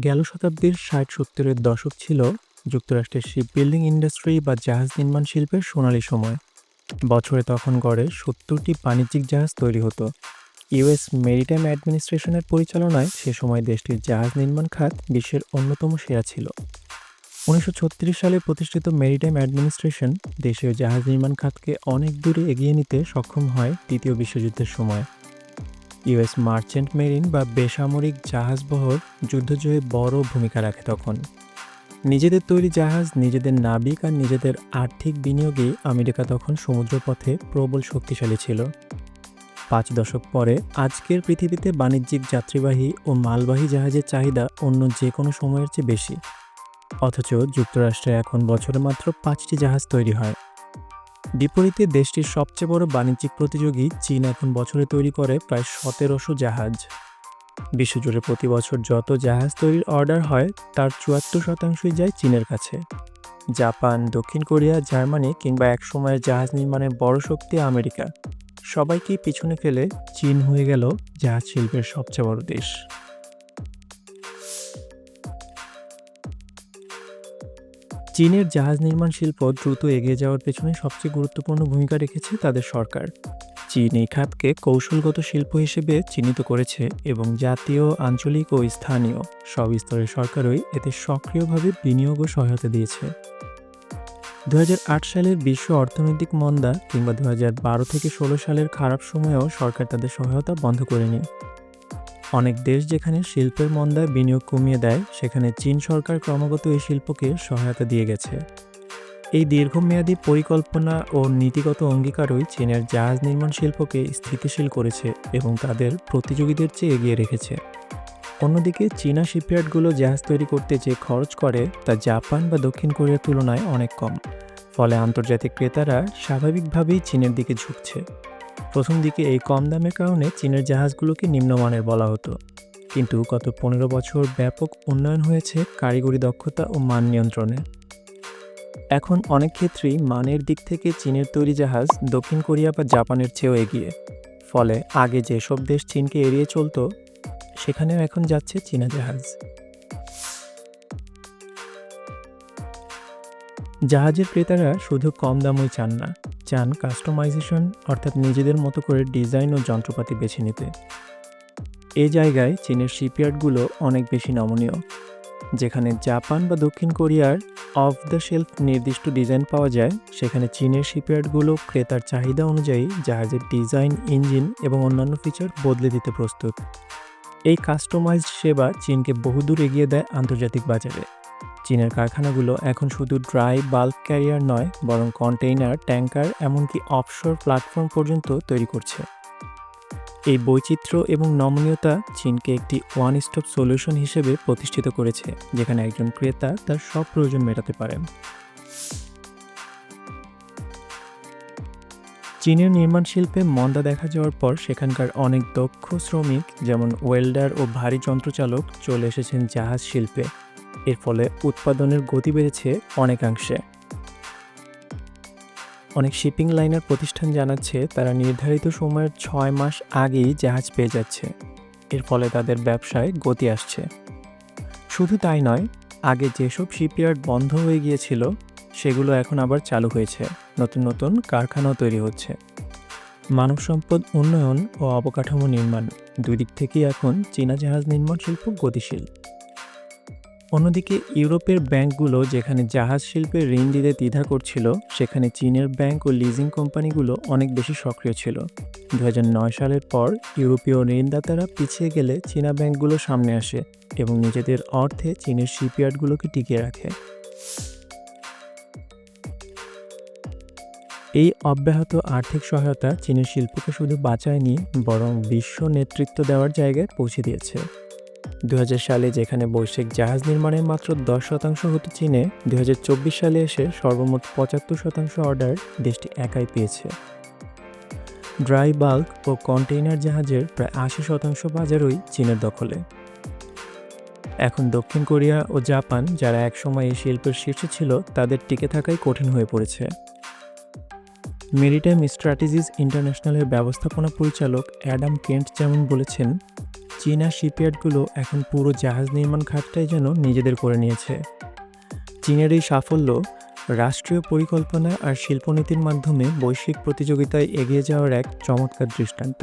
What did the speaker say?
গেল শতাব্দীর ৬০-৭০-এর দশক ছিল যুক্তরাষ্ট্রের শিপবিল্ডিং ইন্ডাস্ট্রি বা জাহাজ নির্মাণ শিল্পের সোনালী সময়। বছরে তখন গড়ে ৭০টি বাণিজ্যিক জাহাজ তৈরি হতো। ইউএস মেরিটাইম অ্যাডমিনিস্ট্রেশনের পরিচালনায় সে সময় দেশটির জাহাজ নির্মাণ খাত বিশ্বের অন্যতম সেরা ছিল। ১৯৩৬ সালে প্রতিষ্ঠিত মেরিটাইম অ্যাডমিনিস্ট্রেশন দেশীয় জাহাজ নির্মাণ খাতকে অনেক দূরে এগিয়ে নিতে সক্ষম হয় দ্বিতীয় বিশ্বযুদ্ধের সময়। ইউএস মার্চেন্ট মেরিন বা বেসামরিক জাহাজবহর যুদ্ধজয়ে বড় ভূমিকা রাখে তখন। নিজেদের তৈরি জাহাজ, নিজেদের নাবিক আর নিজেদের আর্থিক বিনিয়োগেই আমেরিকা তখন সমুদ্রপথে প্রবল শক্তিশালী ছিল। ৫ দশক পরে আজকের পৃথিবীতে বাণিজ্যিক যাত্রীবাহী ও মালবাহী জাহাজের চাহিদা অন্য যে কোনো সময়ের চেয়ে বেশি। অথচ যুক্তরাষ্ট্রে এখন বছরে মাত্র ৫টি জাহাজ তৈরি হয়। বিপরীতে দেশটির সবচেয়ে বড় বাণিজ্যিক প্রতিযোগী চীন এখন বছরে তৈরি করে প্রায় ১৭০০ জাহাজ। বিশ্বজুড়ে প্রতি বছর যত জাহাজ তৈরির অর্ডার হয় তার ৭৪%ই যায় চীনের কাছে। জাপান, দক্ষিণ কোরিয়া, জার্মানি কিংবা একসময়ের জাহাজ নির্মাণের বড় শক্তি আমেরিকা, সবাইকেই পিছনে ফেলে চীন হয়ে গেল জাহাজ শিল্পের সবচেয়ে বড় দেশ। চীনের জাহাজ নির্মাণ শিল্প দ্রুত এগিয়ে যাওয়ার পেছনে সবচেয়ে গুরুত্বপূর্ণ ভূমিকা রেখেছে তাদের সরকার। চীন এই খাতকে কৌশলগত শিল্প হিসেবে চিহ্নিত করেছে এবং জাতীয়, আঞ্চলিক ও স্থানীয় সব স্তরের সরকারই এতে সক্রিয়ভাবে বিনিয়োগ ও সহায়তা দিয়েছে। ২০০৮ সালের বিশ্ব অর্থনৈতিক মন্দা কিংবা ২০১২-১৬ সালের খারাপ সময়েও সরকার তাদের সহায়তা বন্ধ করেনি। অনেক দেশ যেখানে শিল্পের মন্দায় বিনিয়োগ কমিয়ে দেয়, সেখানে চীন সরকার ক্রমাগত এই শিল্পকে সহায়তা দিয়ে গেছে। এই দীর্ঘমেয়াদী পরিকল্পনা ও নীতিগত অঙ্গীকারই চীনের জাহাজ নির্মাণ শিল্পকে স্থিতিশীল করেছে এবং তাদের প্রতিযোগীদের চেয়ে এগিয়ে রেখেছে। অন্যদিকে চীনা শিপইয়ার্ডগুলো জাহাজ তৈরি করতে যে খরচ করে তা জাপান বা দক্ষিণ কোরিয়ার তুলনায় অনেক কম। ফলে আন্তর্জাতিক ক্রেতারা স্বাভাবিকভাবেই চীনের দিকে ঝুঁকছে। প্রথম দিকে এই কম দামের কারণে চীনের জাহাজগুলোকে নিম্নমানের বলা হতো, কিন্তু গত ১৫ বছর ব্যাপক উন্নয়ন হয়েছে কারিগরি দক্ষতা ও মান নিয়ন্ত্রণে। এখন অনেক ক্ষেত্রেই মানের দিক থেকে চীনের তৈরি জাহাজ দক্ষিণ কোরিয়া বা জাপানের চেয়েও এগিয়ে। ফলে আগে যেসব দেশ চীনকে এড়িয়ে চলতো, সেখানেও এখন যাচ্ছে চীনা জাহাজ। জাহাজের ক্রেতারা শুধু কম দামই চান না, চান কাস্টমাইজেশন, অর্থাৎ নিজেদের মতো করে ডিজাইন ও যন্ত্রপাতি বেছে নিতে। এই জায়গায় চীনের শিপইয়ার্ডগুলো অনেক বেশি নমনীয়। যেখানে জাপান বা দক্ষিণ কোরিয়ার অফ দ্য শেলফ নির্দিষ্ট ডিজাইন পাওয়া যায়, সেখানে চীনের শিপইয়ার্ডগুলো ক্রেতার চাহিদা অনুযায়ী জাহাজের ডিজাইন, ইঞ্জিন এবং অন্যান্য ফিচার বদলে দিতে প্রস্তুত। এই কাস্টমাইজড সেবা চীনকে বহুদূর এগিয়ে দেয় আন্তর্জাতিক বাজারে। চীনের কারখানাগুলো এখন শুধু ড্রাই বাল্ক ক্যারিয়ার নয়, বরং কন্টেইনার, ট্যাঙ্কার, এমনকি অফশোর প্ল্যাটফর্ম পর্যন্ত তৈরি করছে। এই বৈচিত্র্য এবং নমনীয়তা চীনকে একটি ওয়ান স্টপ সলিউশন হিসেবে প্রতিষ্ঠিত করেছে, যেখানে একজন ক্রেতা তার সব প্রয়োজন মেটাতে পারেন। চীনের নির্মাণ শিল্পে মন্দা দেখা যাওয়ার পর সেখানকার অনেক দক্ষ শ্রমিক, যেমন ওয়েল্ডার ও ভারী যন্ত্রচালক, চলে এসেছেন জাহাজ শিল্পে। এর ফলে উৎপাদনের গতি বেড়েছে অনেকাংশে। অনেক শিপিং লাইনার প্রতিষ্ঠান জানাচ্ছে তারা নির্ধারিত সময়ের ৬ মাস আগেই জাহাজ পেয়ে যাচ্ছে। এর ফলে তাদের ব্যবসায় গতি আসছে। শুধু তাই নয়, আগে যেসব শিপইয়ার্ড বন্ধ হয়ে গিয়েছিল সেগুলো এখন আবার চালু হয়েছে, নতুন নতুন কারখানাও তৈরি হচ্ছে। মানব সম্পদ উন্নয়ন ও অবকাঠামো নির্মাণ, দুই দিক থেকেই এখন চীনা জাহাজ নির্মাণ শিল্প গতিশীল। অন্যদিকে ইউরোপের ব্যাংকগুলো যেখানে জাহাজ শিল্পে ঋণ দিতে দ্বিধা করছিল, সেখানে চীনের ব্যাংক ও লিজিং কোম্পানিগুলো অনেক বেশি সক্রিয় ছিল। ২০০৯ সালের পর ইউরোপীয় ঋণদাতারা পিছিয়ে গেলে চীনা ব্যাংকগুলো সামনে আসে এবং নিজেদের অর্থে চীনের শিপইয়ার্ডগুলোকে টিকিয়ে রাখে। এই অব্যাহত আর্থিক সহায়তা চীনের শিল্পকে শুধু বাঁচায়নি, বরং বিশ্ব নেতৃত্ব দেওয়ার জায়গায় পৌঁছে দিয়েছে। ২০০০ সালে যেখানে বৈশ্বিক জাহাজ নির্মাণের মাত্র ১০% হতো চীনে, ২০২৪ সালে এসে সর্বমোট ৭৫% অর্ডার দেশটি একাই পেয়েছে। ড্রাই বাল্ক ও কন্টেইনার জাহাজের প্রায় ৮০% বাজারই চীনের দখলে। এখন দক্ষিণ কোরিয়া ও জাপান, যারা একসময় এই শিল্পের শীর্ষে ছিল, তাদের টিকে থাকাই কঠিন হয়ে পড়েছে। মেরিটাইম স্ট্র্যাটেজিস ইন্টারন্যাশনালের ব্যবস্থাপনা পরিচালক অ্যাডাম কেন্ট যেমন বলেছেন, চীনা শিপইয়ার্ডগুলো এখন পুরো জাহাজ নির্মাণ খাতটাই যেন নিজেদের করে নিয়েছে। চীনের এই সাফল্য রাষ্ট্রীয় পরিকল্পনা আর শিল্পনীতির মাধ্যমে বৈশ্বিক প্রতিযোগিতায় এগিয়ে যাওয়ার এক চমৎকার দৃষ্টান্ত।